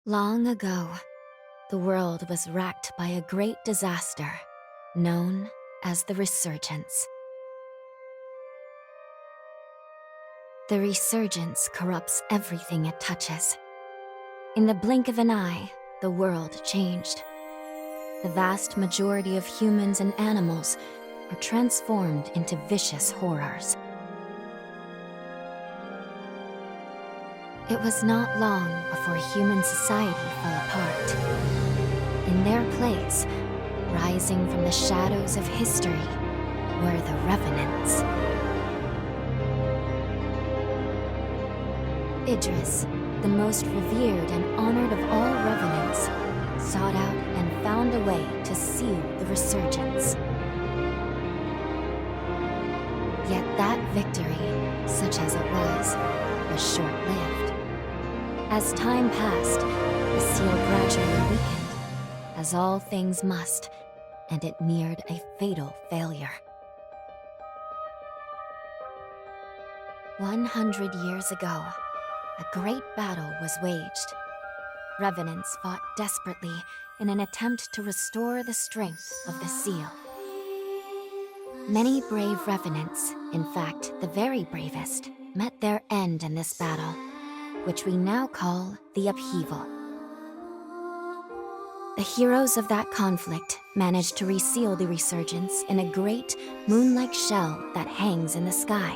Long ago, the world was racked by a great disaster known as the Resurgence. The Resurgence corrupts everything it touches. In the blink of an eye, the world changed. The vast majority of humans and animals are transformed into vicious horrors. It was not long before human society fell apart. In their place, rising from the shadows of history, were the Revenants. Idris, the most revered and honored of all Revenants, sought out and found a way to seal the Resurgence. Yet that victory, such as it was short-lived. As time passed, the seal gradually weakened, as all things must, and it neared a fatal failure. 100 years ago, a great battle was waged. Revenants fought desperately in an attempt to restore the strength of the seal. Many brave Revenants, in fact the very bravest, met their end in this battle, which we now call the Upheaval. The heroes of that conflict managed to reseal the Resurgence in a great, moon-like shell that hangs in the sky.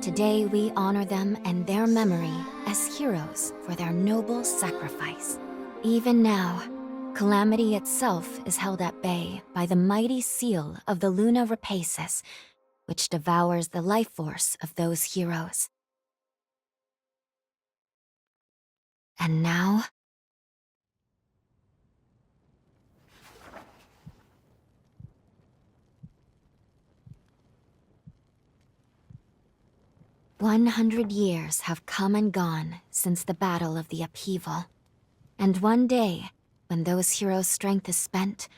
Today we honor them and their memory as heroes for their noble sacrifice. Even now, calamity itself is held at bay by the mighty seal of the Luna Rapaces, which devours the life force of those heroes. And now, 100 years have come and gone since the Battle of the Upheaval. And one day, when those heroes' strength is spent,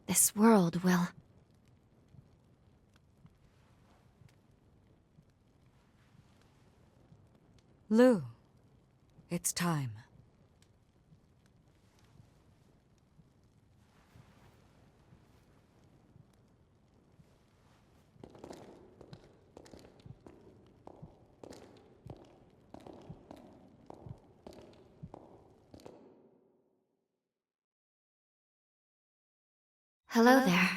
this world will... Lou, it's time. Hello there.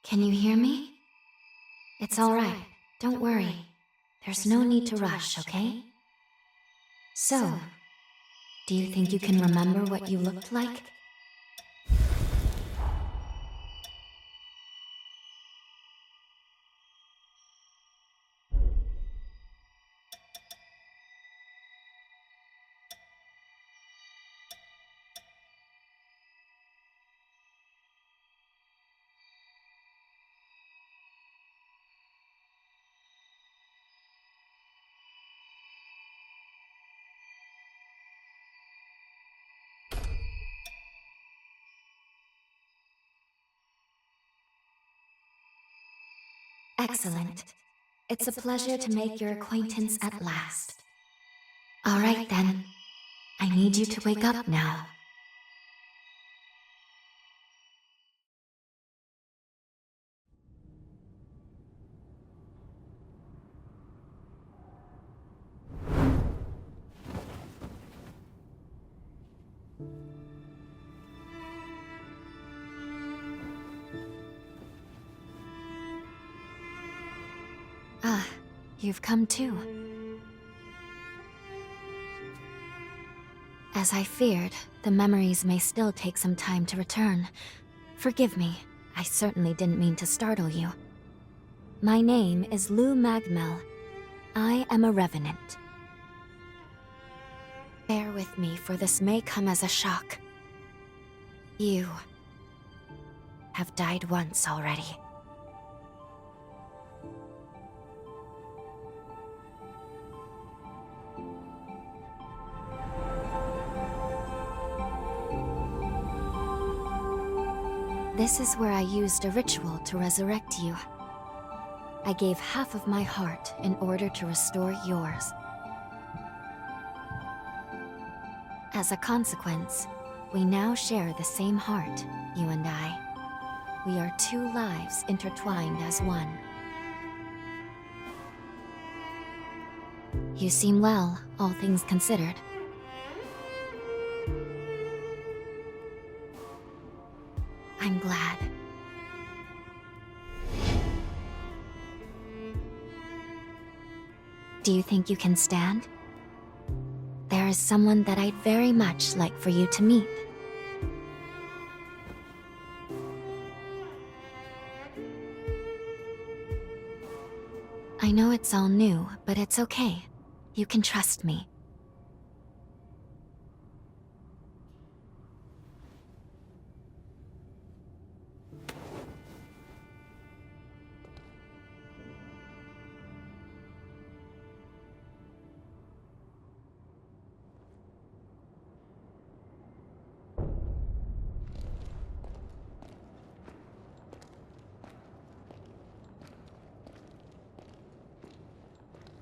Can you hear me? It's all right. Don't worry. There's no need to rush, okay? So, do you think you can remember what you looked like? Excellent. It's a pleasure to make your acquaintance at last. All right then. I need you to wake up now. Ah, you've come too. As I feared, the memories may still take some time to return. Forgive me, I certainly didn't mean to startle you. My name is Lou Magmel. I am a Revenant. Bear with me, for this may come as a shock. You have died once already. This is where I used a ritual to resurrect you. I gave half of my heart in order to restore yours. As a consequence, we now share the same heart, you and I. We are two lives intertwined as one. You seem well, all things considered. I'm glad. Do you think you can stand? There is someone that I'd very much like for you to meet. I know it's all new, but it's okay. You can trust me.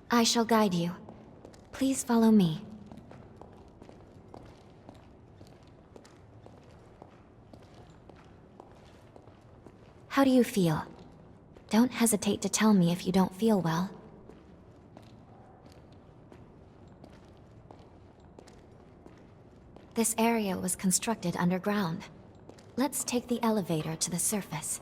I shall guide you. Please follow me. How do you feel? Don't hesitate to tell me if you don't feel well. This area was constructed underground. Let's take the elevator to the surface.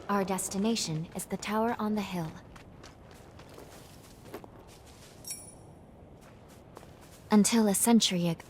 Our destination is the tower on the hill. Until a century ago.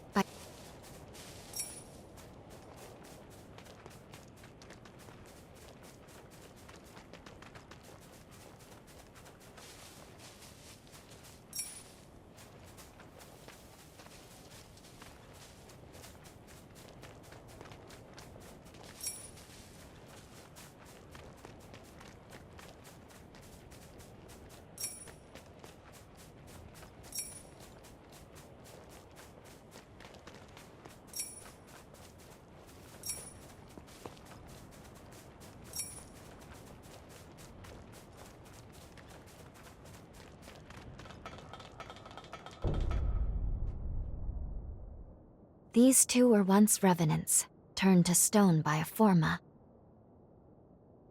These two were once revenants, turned to stone by a Forma.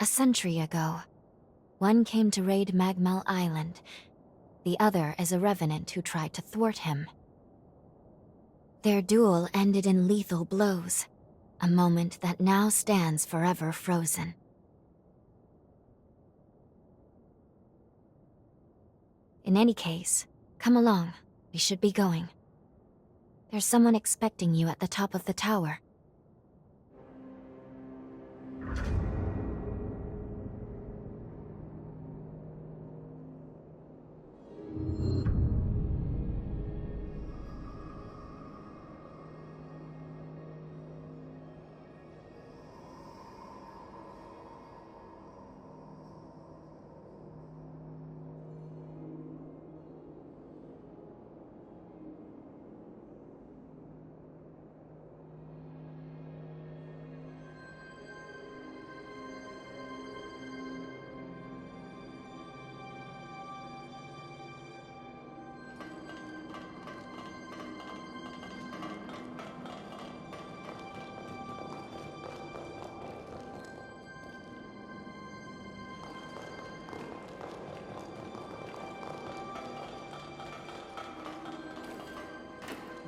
A century ago, one came to raid Magmel Island. The other is a revenant who tried to thwart him. Their duel ended in lethal blows, a moment that now stands forever frozen. In any case, come along. We should be going. There's someone expecting you at the top of the tower.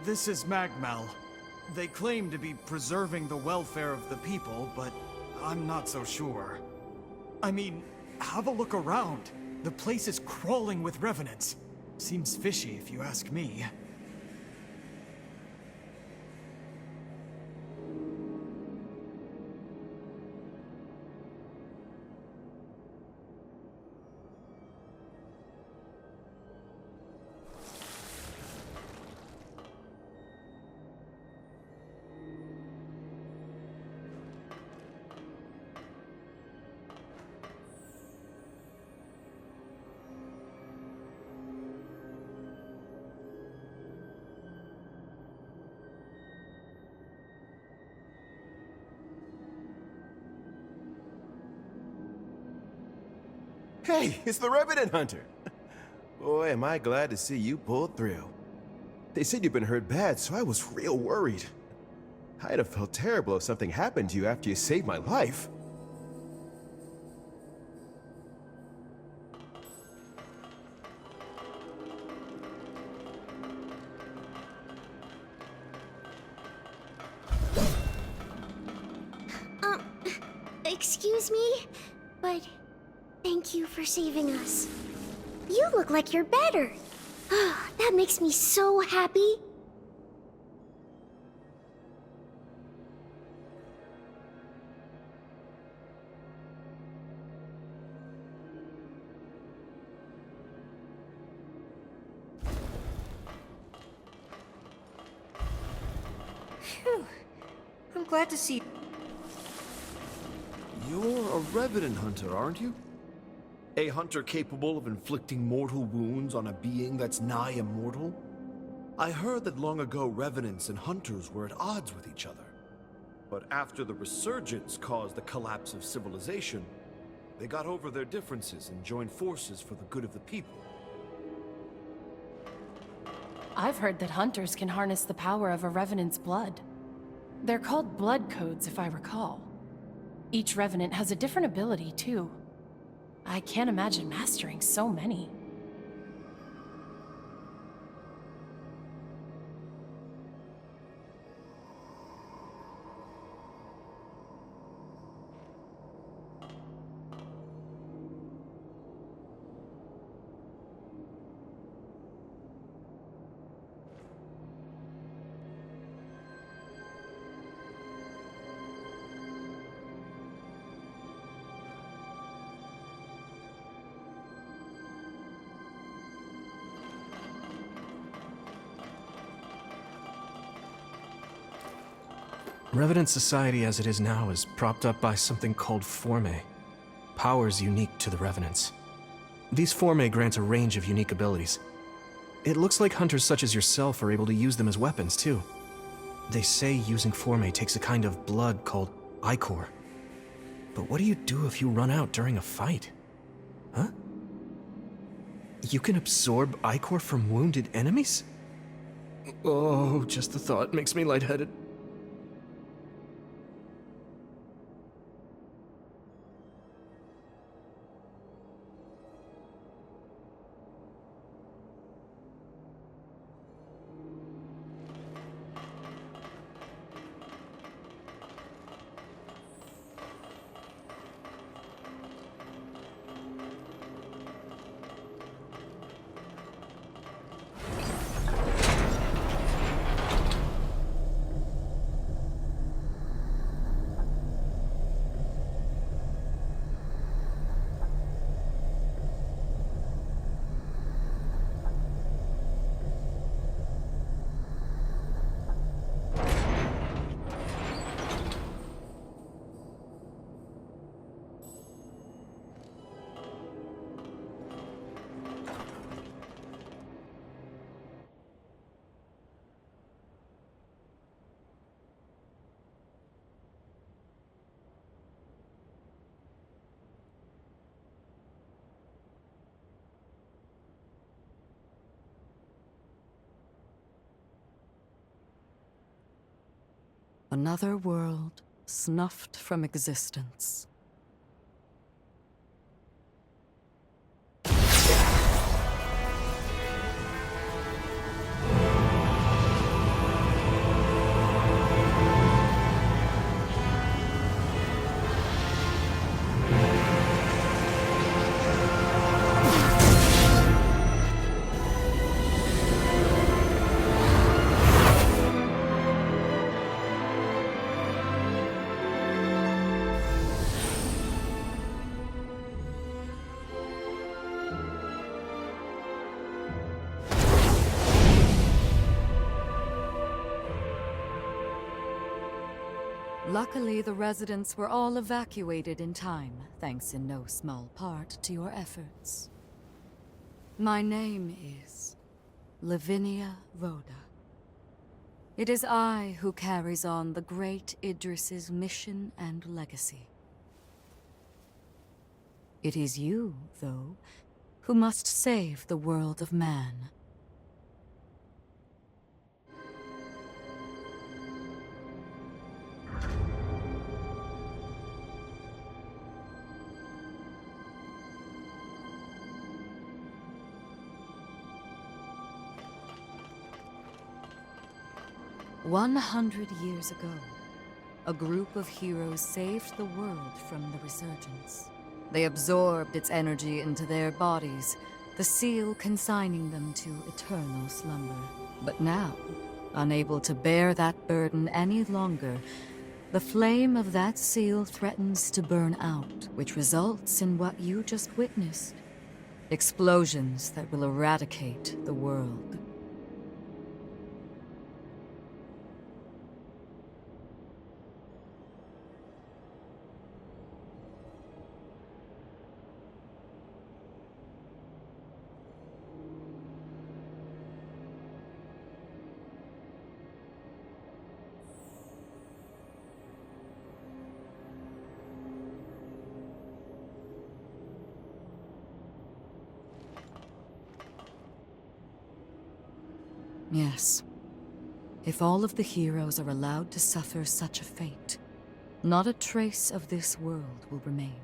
This is Magmal. They claim to be preserving the welfare of the people, but I'm not so sure. I mean, have a look around. The place is crawling with revenants. Seems fishy if you ask me. Hey, it's the Revenant Hunter. Boy, am I glad to see you pulled through. They said you've been hurt bad, so I was real worried. I'd have felt terrible if something happened to you after you saved my life. Excuse me? But thank you for saving us. You look like you're better. That makes me so happy. Phew. I'm glad to see. You're a Revenant Hunter, aren't you? A hunter capable of inflicting mortal wounds on a being that's nigh immortal? I heard that long ago Revenants and Hunters were at odds with each other. But after the Resurgence caused the collapse of civilization, they got over their differences and joined forces for the good of the people. I've heard that hunters can harness the power of a Revenant's blood. They're called blood codes, if I recall. Each Revenant has a different ability, too. I can't imagine mastering so many. Revenant society as it is now is propped up by something called Forme, powers unique to the Revenants. These Forme grant a range of unique abilities. It looks like hunters such as yourself are able to use them as weapons, too. They say using Forme takes a kind of blood called Ichor. But what do you do if you run out during a fight? Huh? You can absorb Ichor from wounded enemies? Oh, just the thought makes me lightheaded. Another world snuffed from existence. Luckily, the residents were all evacuated in time, thanks in no small part to your efforts. My name is Lavinia Rhoda. It is I who carries on the great Idris's mission and legacy. It is you, though, who must save the world of man. "100 years ago, a group of heroes saved the world from the resurgence. They absorbed its energy into their bodies, the seal consigning them to eternal slumber. But now, unable to bear that burden any longer, the flame of that seal threatens to burn out, which results in what you just witnessed. Explosions that will eradicate the world. Yes. If all of the heroes are allowed to suffer such a fate, not a trace of this world will remain.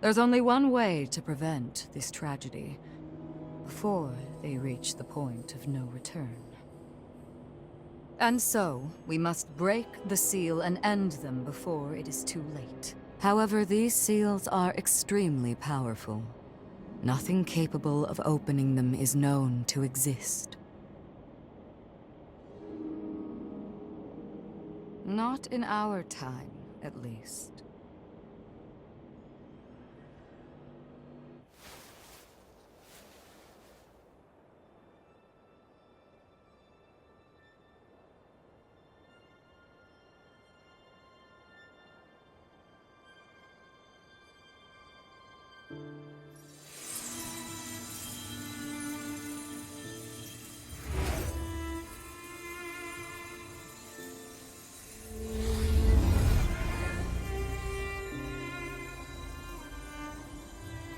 There's only one way to prevent this tragedy, before they reach the point of no return. And so, we must break the seal and end them before it is too late. However, these seals are extremely powerful. Nothing capable of opening them is known to exist. Not in our time, at least.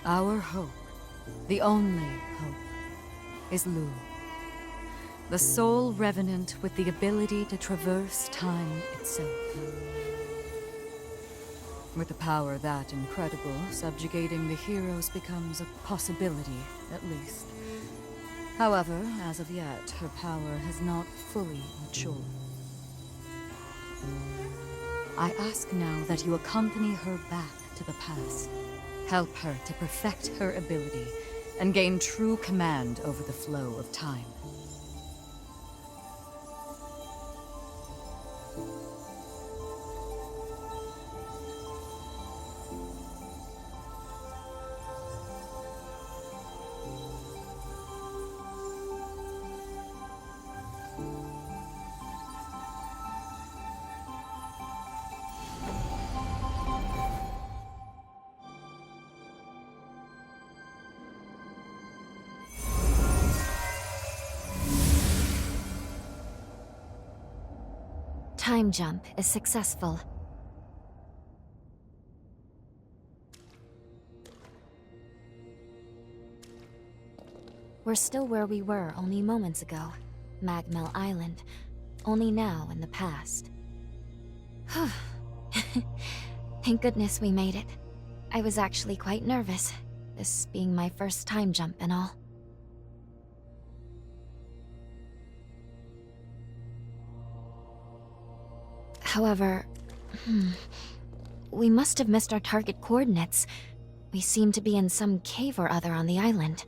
Our hope, the only hope, is Lu, the sole revenant with the ability to traverse time itself. With a power that incredible, subjugating the heroes becomes a possibility, at least. However, as of yet, her power has not fully matured. I ask now that you accompany her back to the past. Help her to perfect her ability and gain true command over the flow of time. Time jump is successful. We're still where we were only moments ago. Magmel Island. Only now in the past. Thank goodness we made it. I was actually quite nervous, this being my first time jump and all. However, we must have missed our target coordinates. We seem to be in some cave or other on the island.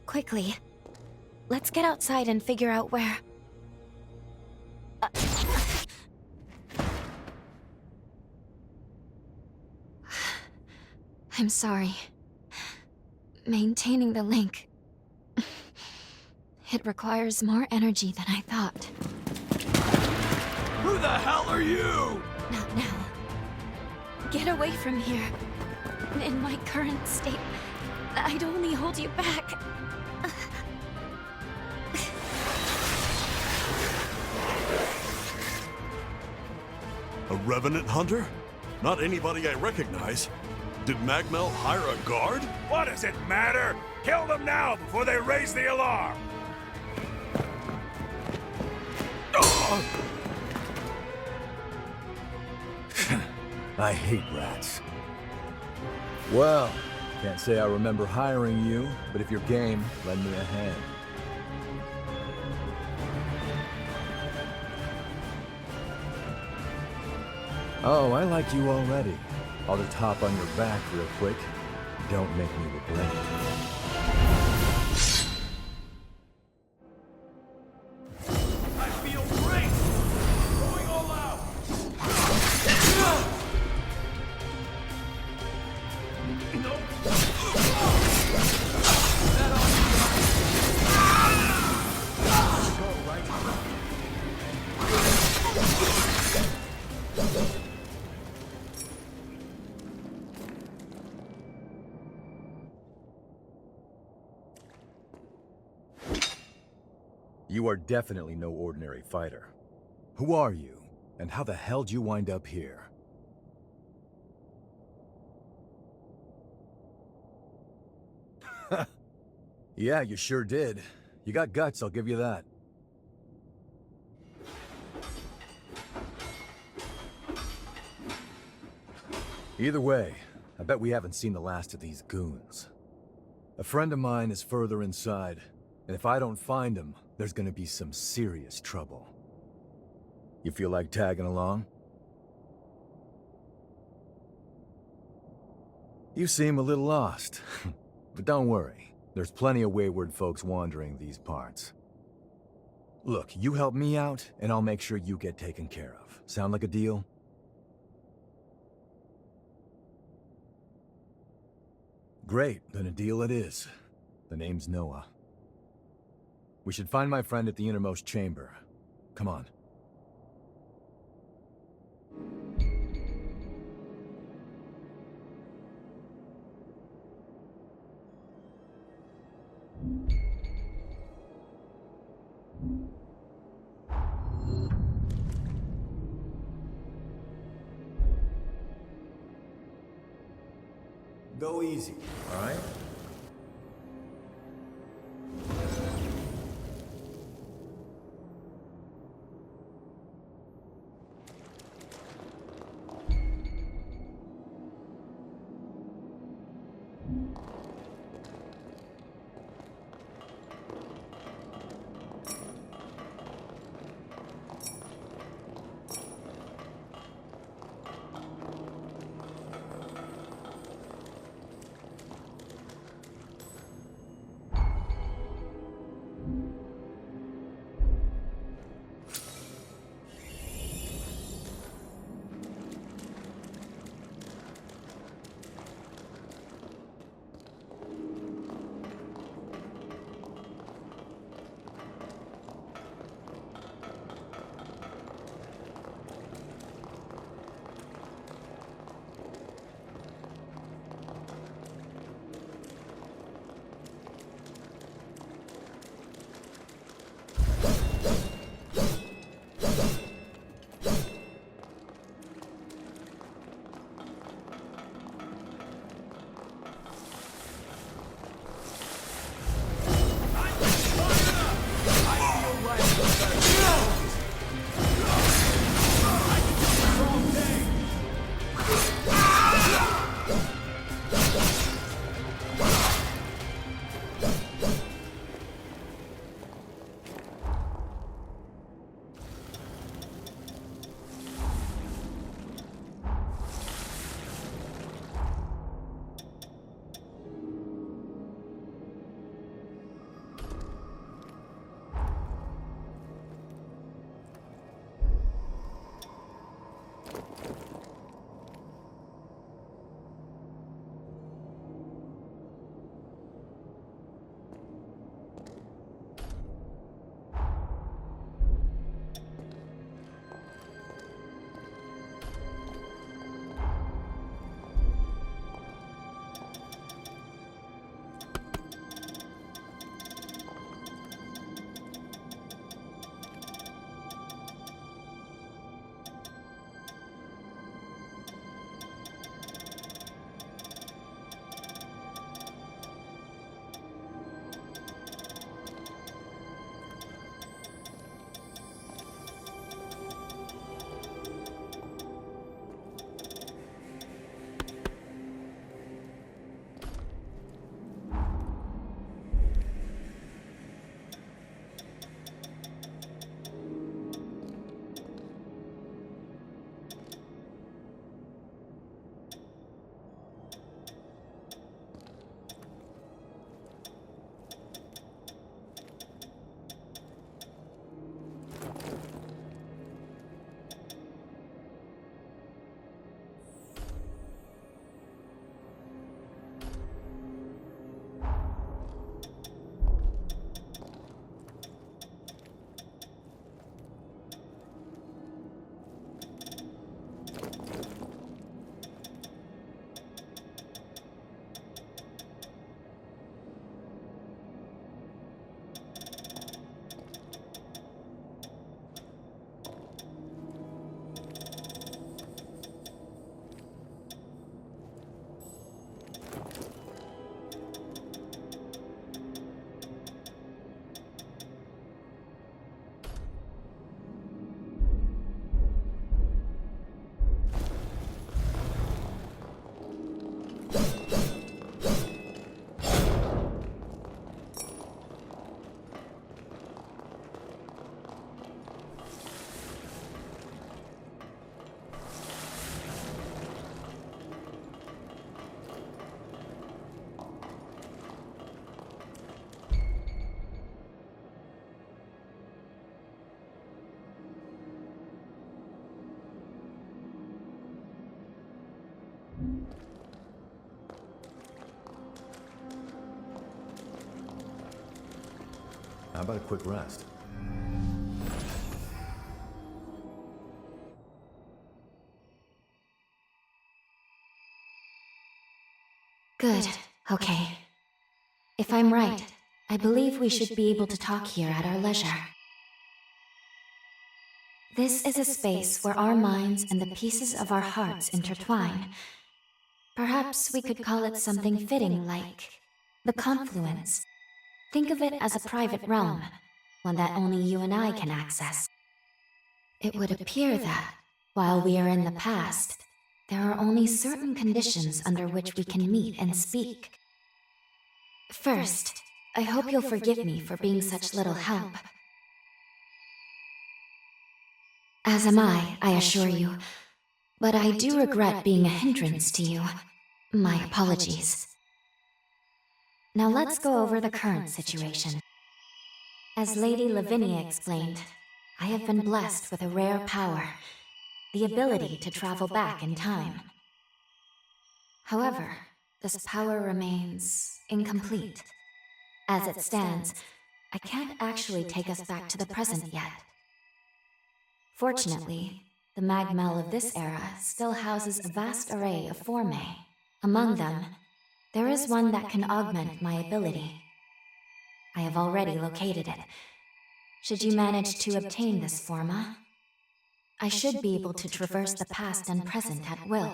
Quickly, let's get outside and figure out where... I'm sorry. Maintaining the link... It requires more energy than I thought. Who the hell are you? Not now. Get away from here. In my current state, I'd only hold you back. A revenant hunter? Not anybody I recognize. Did Magmel hire a guard? What does it matter? Kill them now before they raise the alarm! I hate rats. Well, can't say I remember hiring you, but if you're game, lend me a hand. Oh, I like you already. I'll just hop on your back real quick. Don't make me regret it. I feel great! Going all out! You are definitely no ordinary fighter. Who are you, and how the hell did you wind up here? Yeah, you sure did. You got guts, I'll give you that. Either way, I bet we haven't seen the last of these goons. A friend of mine is further inside, and if I don't find him, there's gonna be some serious trouble. You feel like tagging along? You seem a little lost, but don't worry. There's plenty of wayward folks wandering these parts. Look, you help me out, and I'll make sure you get taken care of. Sound like a deal? Great, then a deal it is. The name's Noah. We should find my friend at the innermost chamber. Come on. Go easy, all right? How about a quick rest? Good. Okay. If I'm right, I believe we should be able to talk here at our leisure. This is a space where our minds and the pieces of our hearts intertwine. Perhaps we could call it something fitting like the confluence. Think of it as a private realm, one that only you and I can access. It would appear that, while we are in the past, there are only certain conditions under which we can meet and speak. First, I hope you'll forgive me for being such little help. As am I assure you. But I do regret being a hindrance to you. My apologies. Now let's go over the current situation. As Lady Lavinia explained, I have been blessed with a rare power, the ability to travel back in time. However, this power remains incomplete. As it stands, I can't actually take us back to the present yet. Fortunately, the Magmel of this era still houses a vast array of formae. Among them, there is one that can augment my ability. I have already located it. Should you manage to obtain this forma, I should be able to traverse the past and present at will.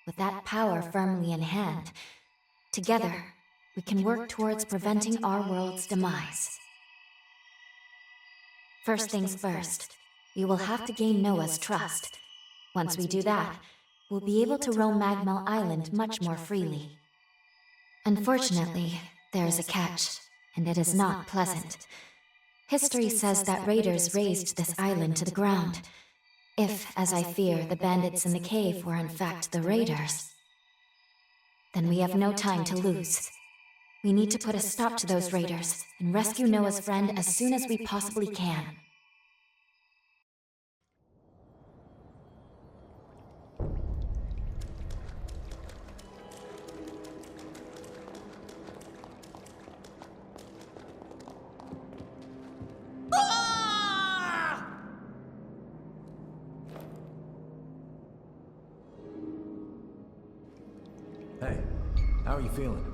With that power firmly in hand, together, we can work towards preventing our world's demise. First things first, we will have to gain Noah's trust. Once we do that, we'll be able to roam Magmel Island much more freely. Unfortunately, there is a catch, and it is not pleasant. History says that raiders razed this island to the ground. If, as I fear, the bandits in the cave were in fact the raiders, then we have no time to lose. We need to put a stop to those raiders and rescue Noah's friend as soon as we possibly can. Hey, how are you feeling?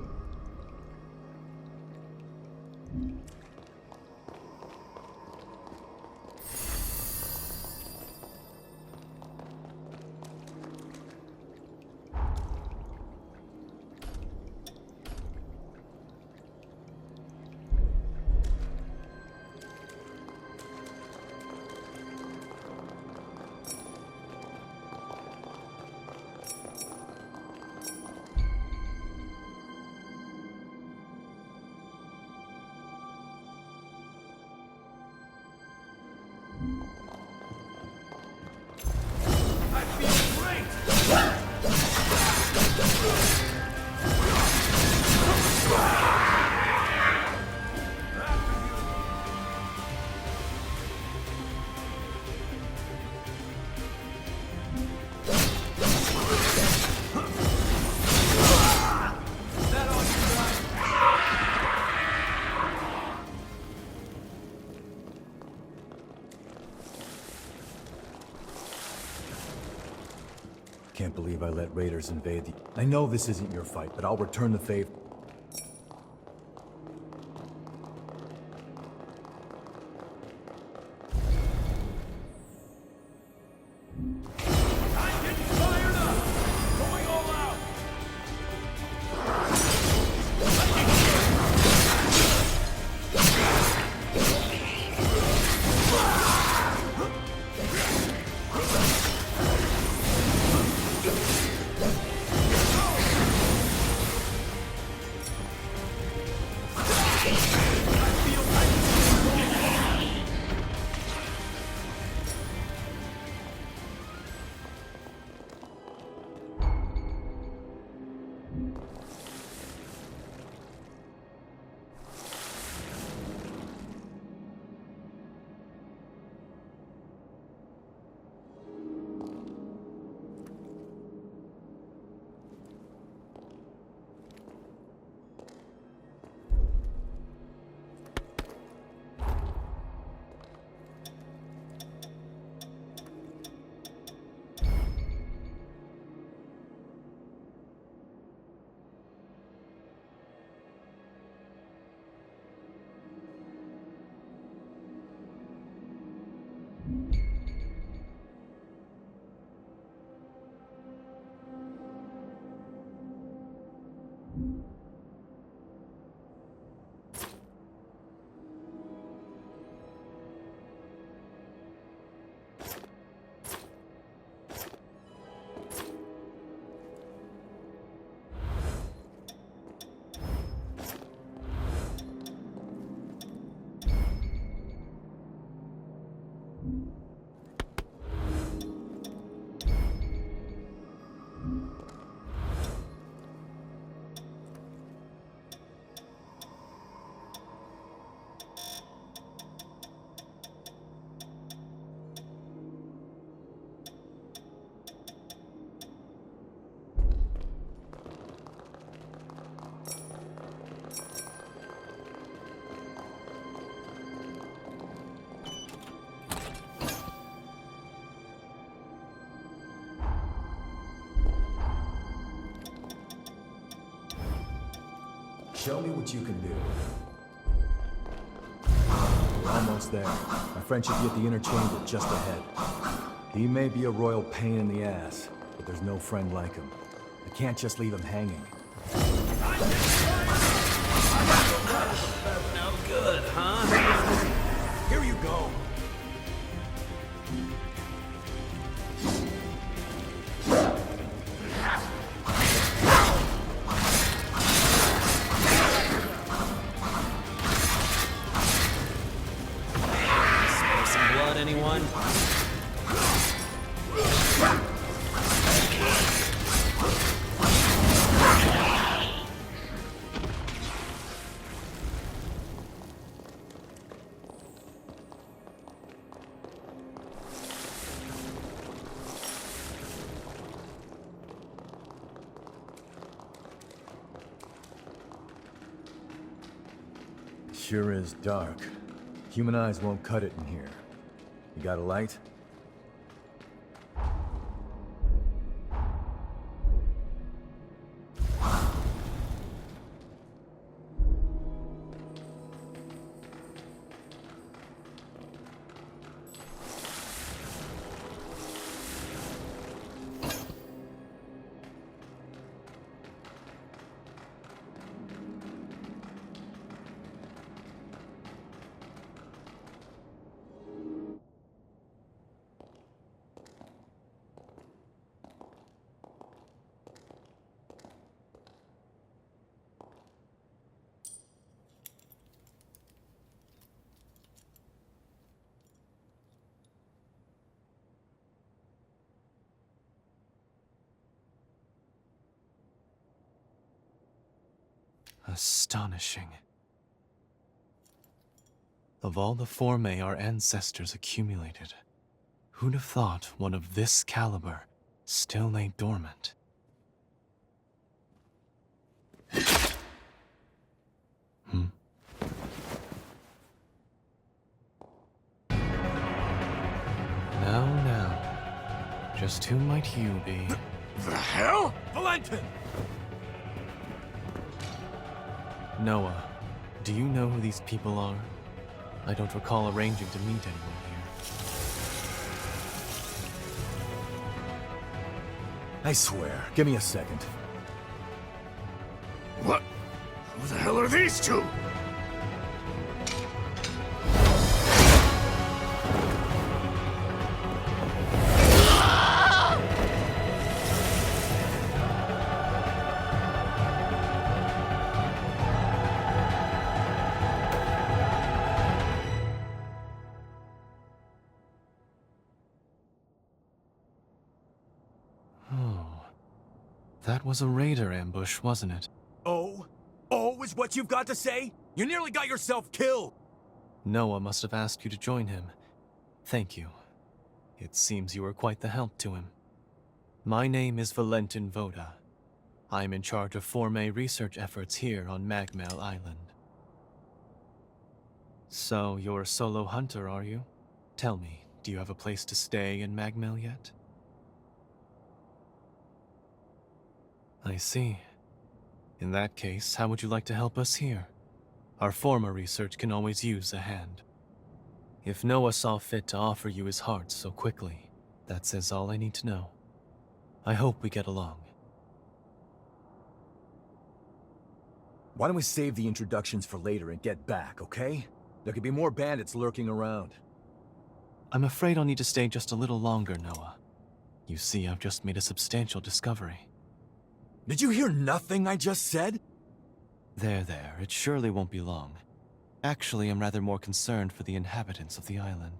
Can't believe I let raiders invade the... I know this isn't your fight, but I'll return the favor. Show me what you can do. We're almost there. My friend should be at the inner chamber just ahead. He may be a royal pain in the ass, but there's no friend like him. I can't just leave him hanging. No good, huh? Here you go. Smell some blood, anyone? Sure is dark. Human eyes won't cut it in here. You got a light? Astonishing. Of all the formae our ancestors accumulated, who'd have thought one of this caliber still lay dormant? Now, just who might you be? The hell? Valentin! Noah, do you know who these people are? I don't recall arranging to meet anyone here. I swear. Give me a second. What? Who the hell are these two? That was a raider ambush, wasn't it? Oh? Oh is what you've got to say? You nearly got yourself killed! Noah must have asked you to join him. Thank you. It seems you were quite the help to him. My name is Valentin Voda. I'm in charge of Formae research efforts here on Magmel Island. So, you're a solo hunter, are you? Tell me, do you have a place to stay in Magmel yet? I see. In that case, how would you like to help us here? Our former research can always use a hand. If Noah saw fit to offer you his heart so quickly, that says all I need to know. I hope we get along. Why don't we save the introductions for later and get back, okay? There could be more bandits lurking around. I'm afraid I'll need to stay just a little longer, Noah. You see, I've just made a substantial discovery. Did you hear nothing I just said? There, it surely won't be long. Actually, I'm rather more concerned for the inhabitants of the island.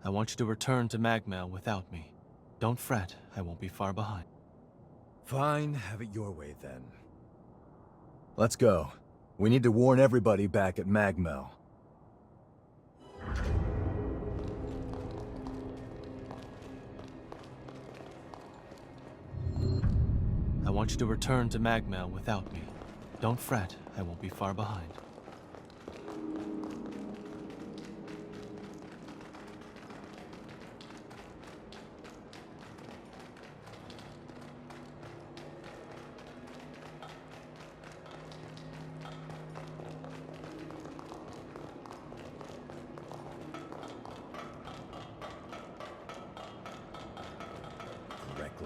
I want you to return to Magmel without me. Don't fret, I won't be far behind. Fine, have it your way then. Let's go. We need to warn everybody back at Magmel. I want you to return to Magmel without me. Don't fret, I won't be far behind.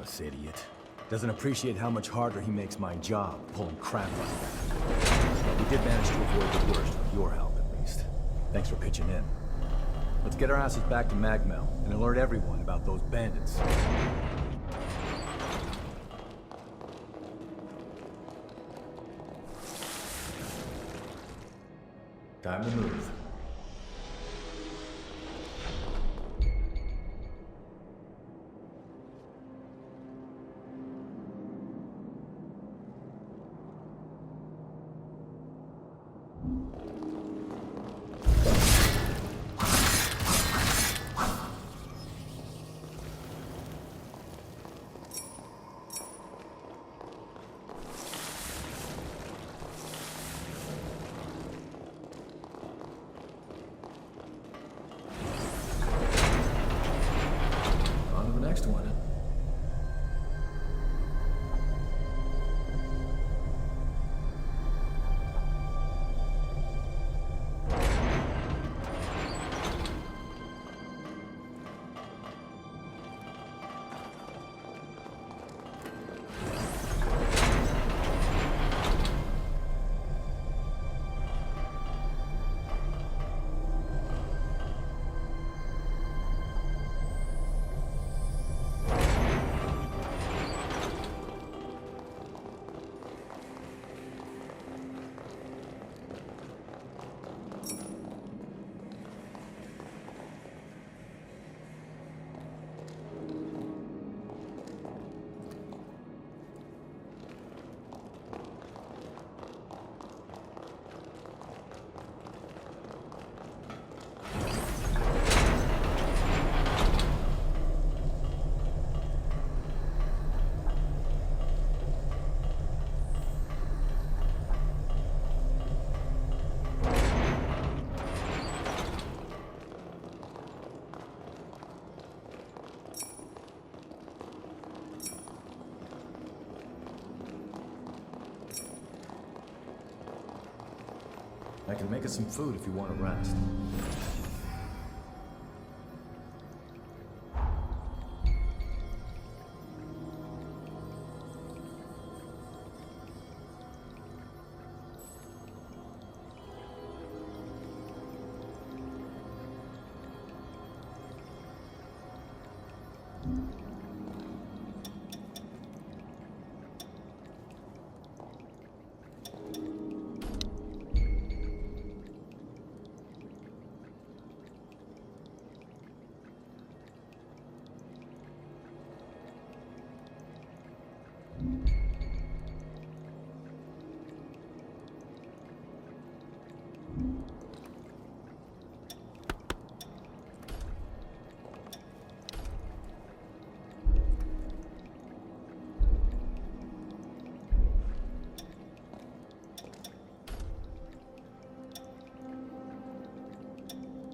Reckless idiot. Doesn't appreciate how much harder he makes my job, pulling crap like that. But we did manage to avoid the worst with your help, at least. Thanks for pitching in. Let's get our asses back to Magmel and alert everyone about those bandits. Time to move. Next one. I can make us some food if you want to rest.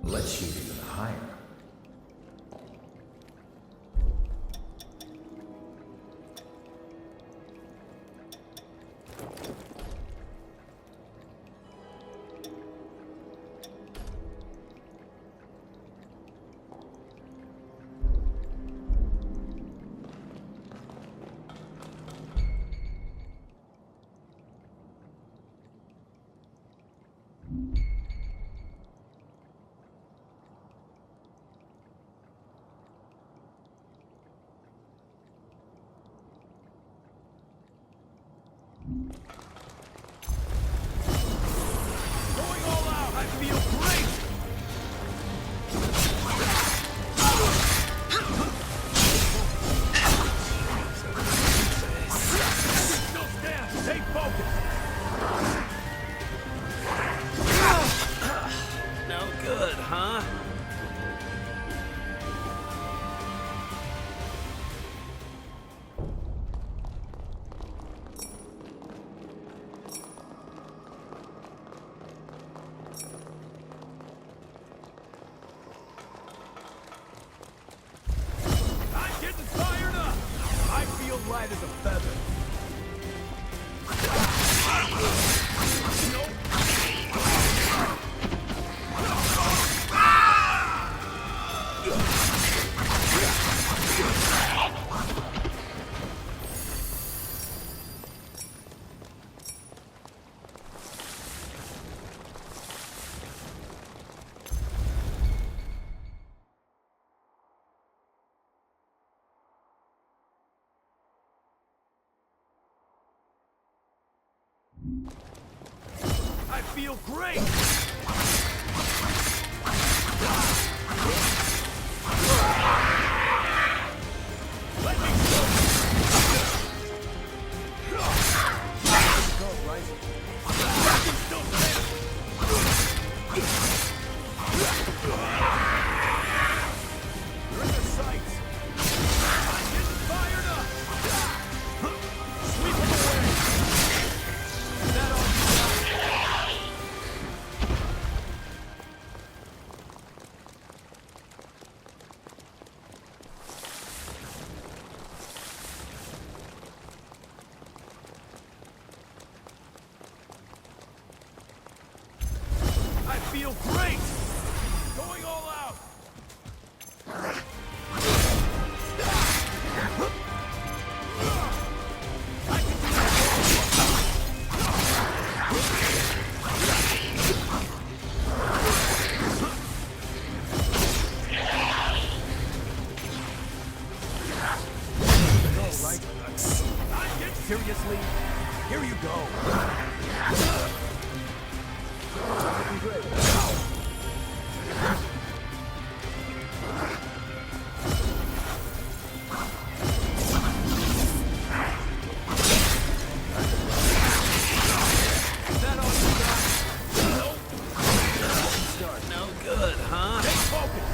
Let's shoot even higher. Going all out, I feel great! Still stand, stay focused! No good, huh? Light as a feather. I feel great! Let me go! He's still there! You're in their sights! I'm getting fired up! Sweep him away! Is that all you got? I feel great! Going all out! I can do Right. I'm getting Seriously? Here you go. Looking great. that all you got? Nope. Start no good, huh? Stay focused!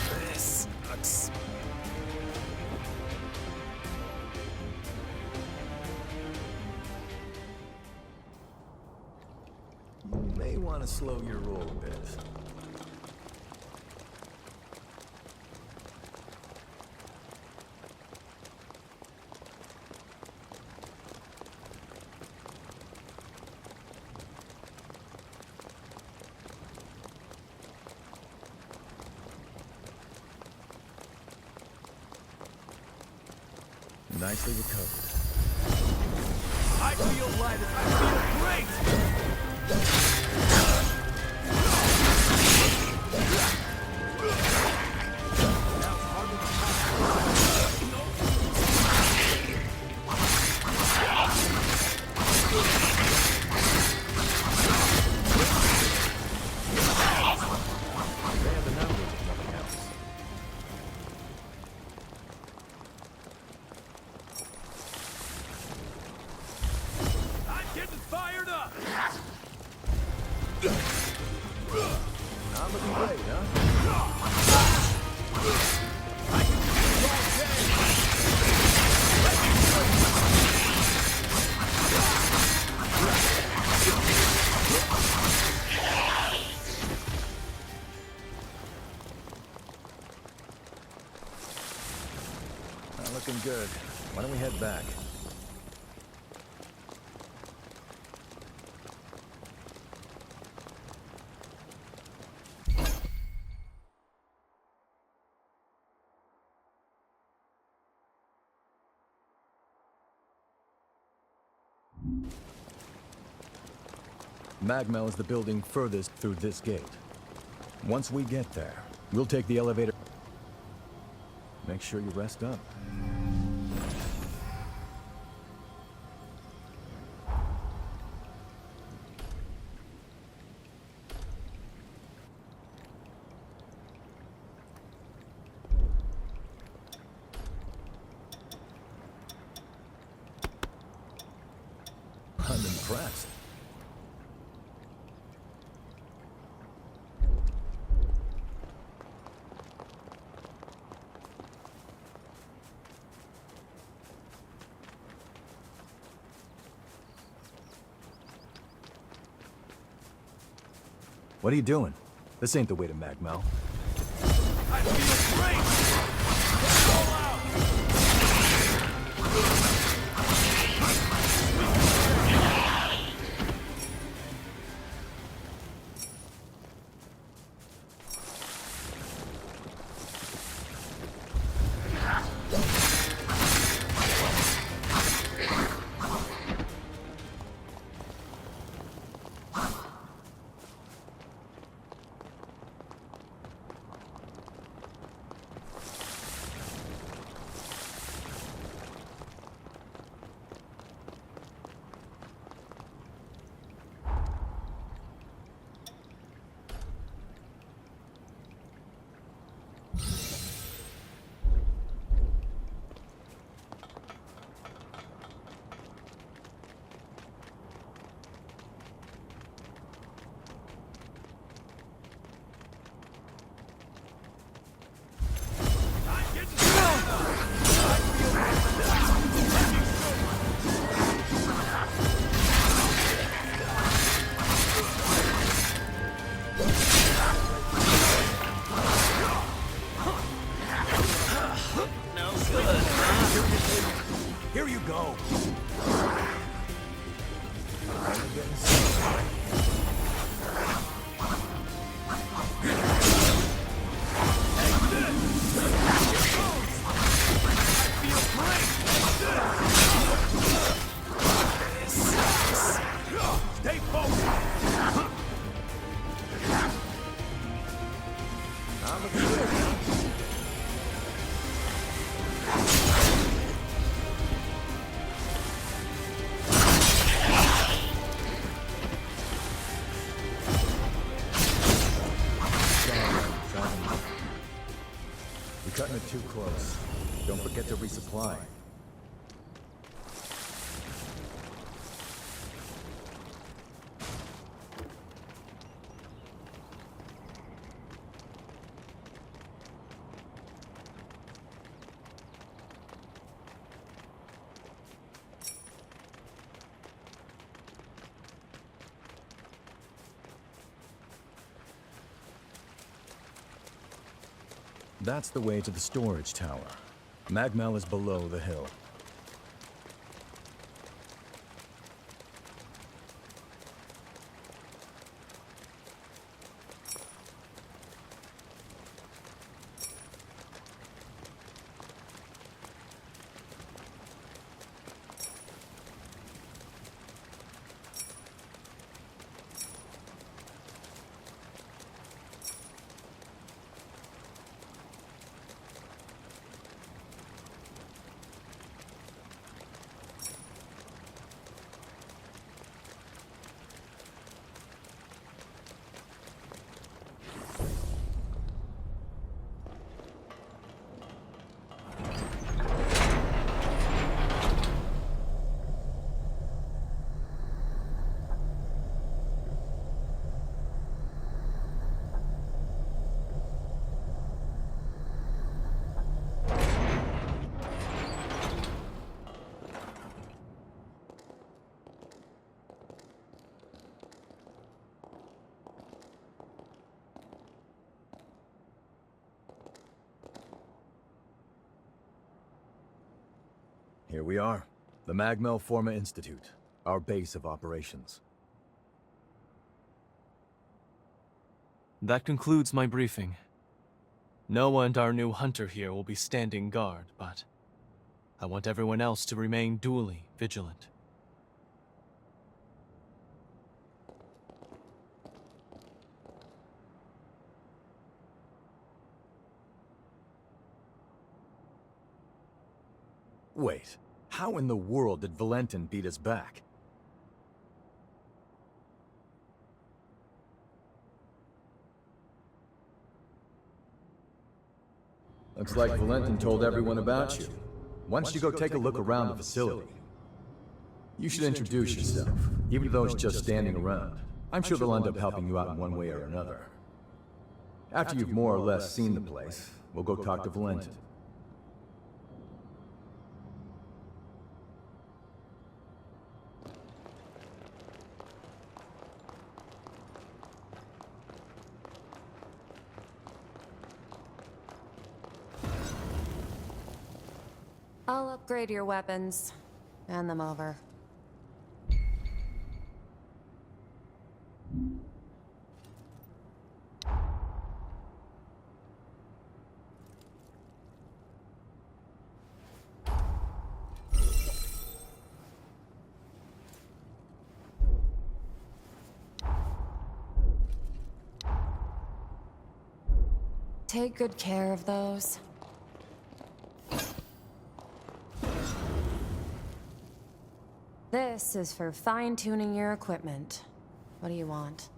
This sucks. You may want to slow your roll a bit. Nicely recovered. I feel lighter. I feel great! They have the numbers, if nothing else. I'm getting fired up! Not looking great, huh? I can do this all day! Not looking good. Why don't we head back? Magmel is the building furthest through this gate. Once we get there, we'll take the elevator. Make sure you rest up. I'm impressed. What are you doing? This ain't the way to Magmel. I feel great! Go all out! Here you go. Stay focused. I'm a good. You're cutting it too close. Don't forget to resupply. That's the way to the storage tower. Magmel is below the hill. Here we are, the Magmel Forma Institute, our base of operations. That concludes my briefing. Noah and our new hunter here will be standing guard, but I want everyone else to remain duly vigilant. Wait, how in the world did Valentin beat us back? Looks like Valentin told everyone about you. Why don't you go take a look around the facility? You should introduce yourself, even though it's just standing around. I'm sure they'll end up helping you out in one way or another. After you've more or less seen the place, we'll go talk to Valentin. I'll upgrade your weapons. Hand them over. Take good care of those. This is for fine-tuning your equipment. What do you want?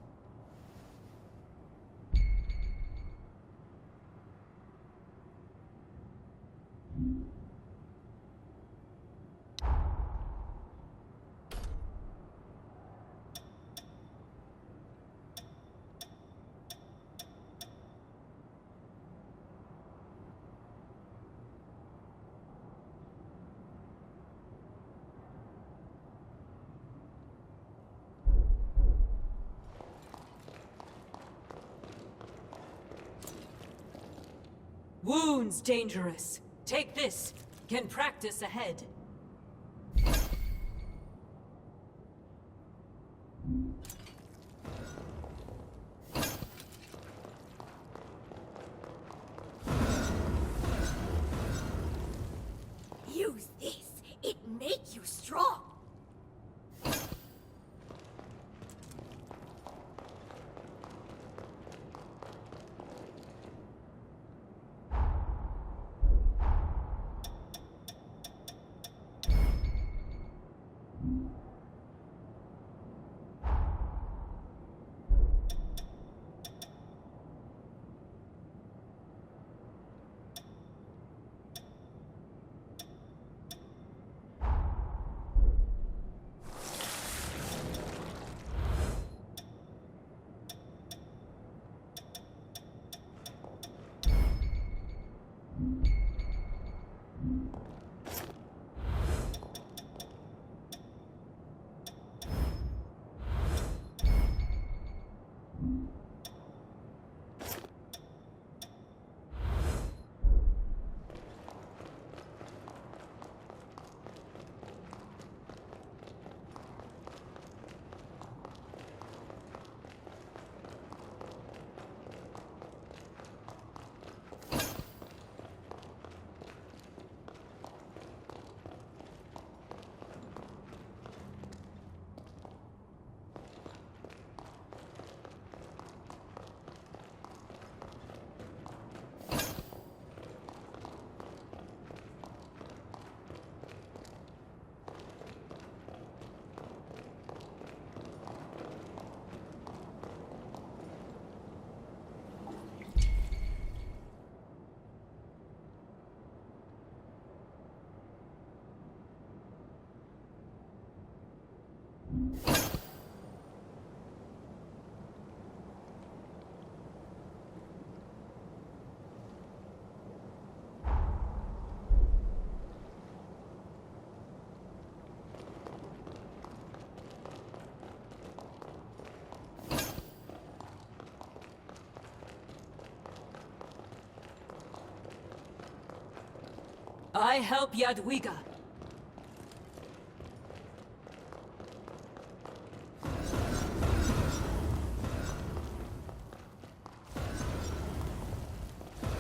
Wounds dangerous. Take this. Can practice ahead. Use this. It make you strong. I help Yadwiga.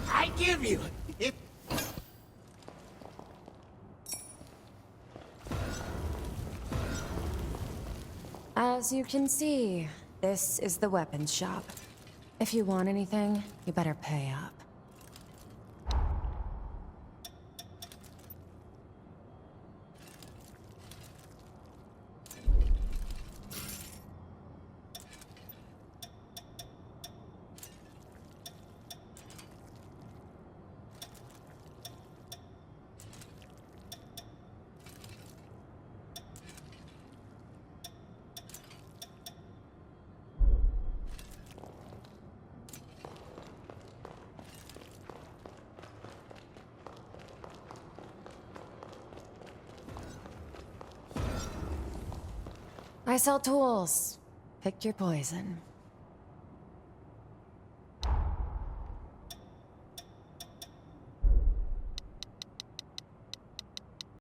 I give you it. As you can see, this is the weapons shop. If you want anything, you better pay up. I sell tools. Pick your poison.